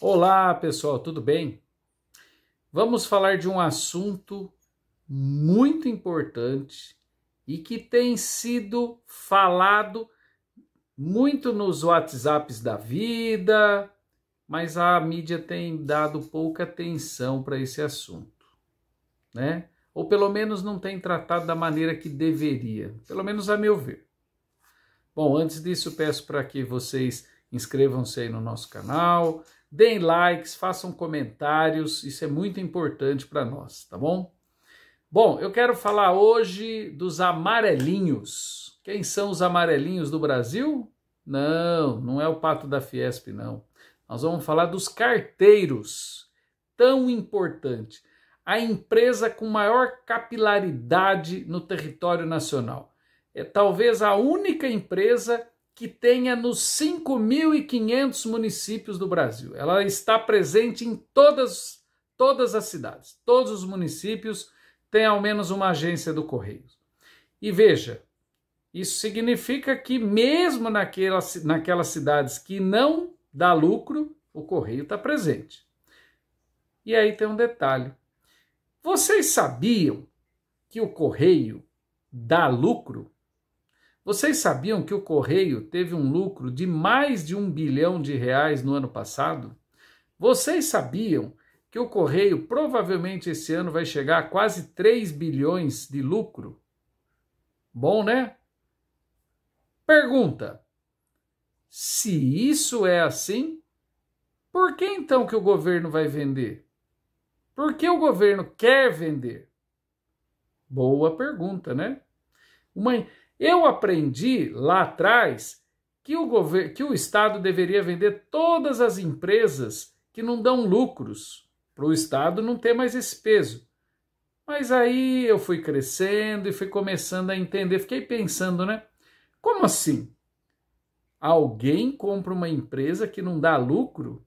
Olá, pessoal, tudo bem? Vamos falar de um assunto muito importante e que tem sido falado muito nos WhatsApps da vida, mas a mídia tem dado pouca atenção para esse assunto, né? Ou pelo menos não tem tratado da maneira que deveria, pelo menos a meu ver. Bom, antes disso, peço para que vocês inscrevam-se aí no nosso canal, deem likes, façam comentários, isso é muito importante para nós, tá bom? Bom, eu quero falar hoje dos amarelinhos. Quem são os amarelinhos do Brasil? Não é o Pato da Fiesp, não. Nós vamos falar dos carteiros, tão importante. A empresa com maior capilaridade no território nacional. É talvez a única empresa que tenha nos 5.500 municípios do Brasil. Ela está presente em todas as cidades. Todos os municípios têm ao menos uma agência do Correio. E veja, isso significa que mesmo naquelas cidades que não dá lucro, o Correio está presente. E aí tem um detalhe. Vocês sabiam que o Correio dá lucro? Vocês sabiam que o Correio teve um lucro de mais de R$1 bilhão no ano passado? Vocês sabiam que o Correio provavelmente esse ano vai chegar a quase 3 bilhões de lucro? Bom, né? Pergunta: se isso é assim, por que então que o governo vai vender? Por que o governo quer vender? Boa pergunta, né? Eu aprendi lá atrás que o Estado deveria vender todas as empresas que não dão lucros, para o Estado não ter mais esse peso. Mas aí eu fui crescendo e fui começando a entender, fiquei pensando, né? Como assim? Alguém compra uma empresa que não dá lucro?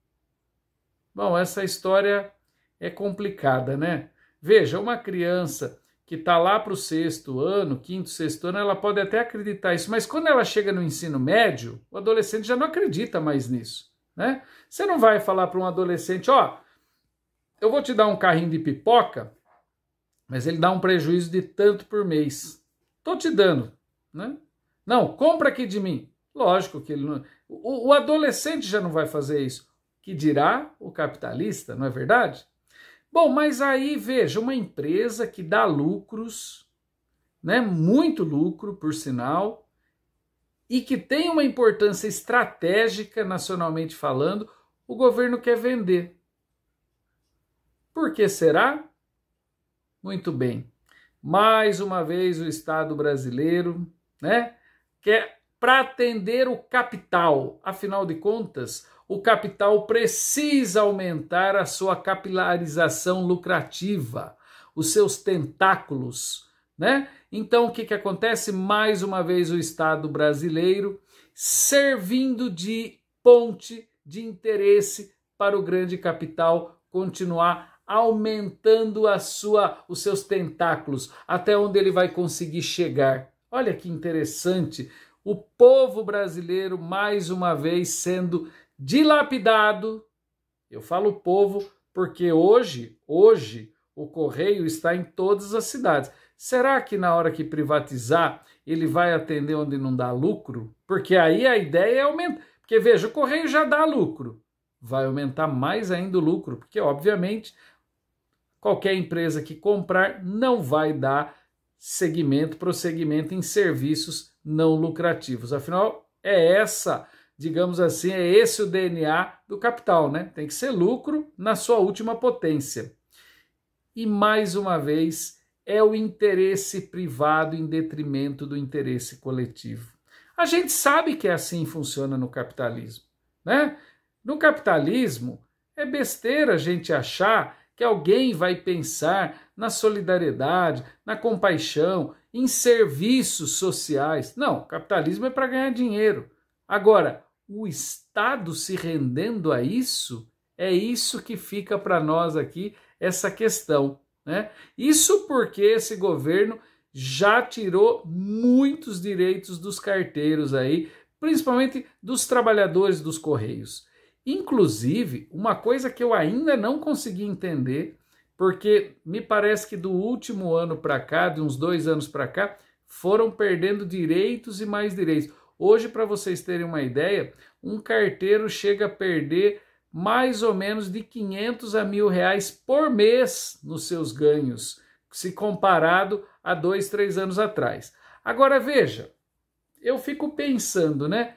Bom, essa história é complicada, né? Veja, uma criança que está lá para o sexto ano, quinto, sexto ano, ela pode até acreditar isso, mas quando ela chega no ensino médio, o adolescente já não acredita mais nisso, né? Você não vai falar para um adolescente, ó, eu vou te dar um carrinho de pipoca, mas ele dá um prejuízo de tanto por mês. Tô te dando, né? Não, compra aqui de mim. Lógico que ele não... O adolescente já não vai fazer isso. Que dirá o capitalista, não é verdade? Bom, mas aí, veja, uma empresa que dá lucros, né, muito lucro, por sinal, e que tem uma importância estratégica, nacionalmente falando, o governo quer vender. Por que será? Muito bem. Mais uma vez o Estado brasileiro, né, quer para atender o capital. Afinal de contas, o capital precisa aumentar a sua capilarização lucrativa, os seus tentáculos, né? Então, o que acontece? Mais uma vez o Estado brasileiro servindo de ponte de interesse para o grande capital continuar aumentando os seus tentáculos, até onde ele vai conseguir chegar. Olha que interessante, o povo brasileiro mais uma vez sendo dilapidado. Eu falo povo porque hoje o Correio está em todas as cidades. Será que na hora que privatizar ele vai atender onde não dá lucro? Porque aí a ideia é aumentar. Porque veja, o Correio já dá lucro. Vai aumentar mais ainda o lucro, porque obviamente qualquer empresa que comprar não vai dar prosseguimento em serviços não lucrativos. Afinal, digamos assim, é esse o DNA do capital, né? Tem que ser lucro na sua última potência. E mais uma vez, é o interesse privado em detrimento do interesse coletivo. A gente sabe que é assim que funciona no capitalismo, né? No capitalismo, é besteira a gente achar que alguém vai pensar na solidariedade, na compaixão, em serviços sociais. Não, o capitalismo é para ganhar dinheiro. Agora, o Estado se rendendo a isso, é isso que fica para nós aqui, essa questão, né? Isso porque esse governo já tirou muitos direitos dos carteiros aí, principalmente dos trabalhadores dos Correios. Inclusive, uma coisa que eu ainda não consegui entender, porque me parece que do último ano para cá, de uns 2 anos para cá, foram perdendo direitos e mais direitos. Hoje, para vocês terem uma ideia, um carteiro chega a perder mais ou menos de 500 a R$ 1.000 por mês nos seus ganhos, se comparado a 2, 3 anos atrás. Agora veja, eu fico pensando, né?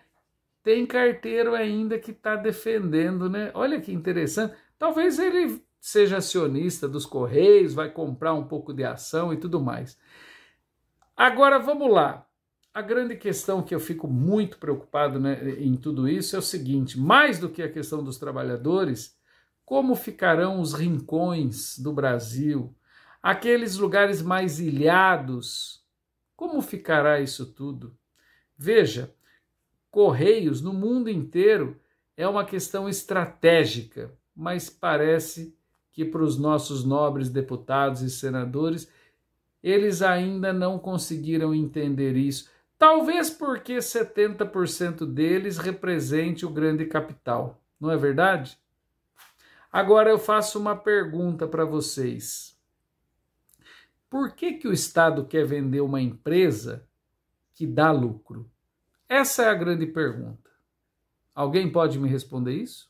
Tem carteiro ainda que está defendendo, né? Olha que interessante. Talvez ele seja acionista dos Correios, vai comprar um pouco de ação e tudo mais. Agora vamos lá. A grande questão que eu fico muito preocupado, né, em tudo isso é o seguinte: mais do que a questão dos trabalhadores, como ficarão os rincões do Brasil, aqueles lugares mais ilhados? Como ficará isso tudo? Veja, Correios no mundo inteiro é uma questão estratégica, mas parece que para os nossos nobres deputados e senadores, eles ainda não conseguiram entender isso. Talvez porque 70% deles represente o grande capital, não é verdade? Agora eu faço uma pergunta para vocês. Por que o Estado quer vender uma empresa que dá lucro? Essa é a grande pergunta. Alguém pode me responder isso?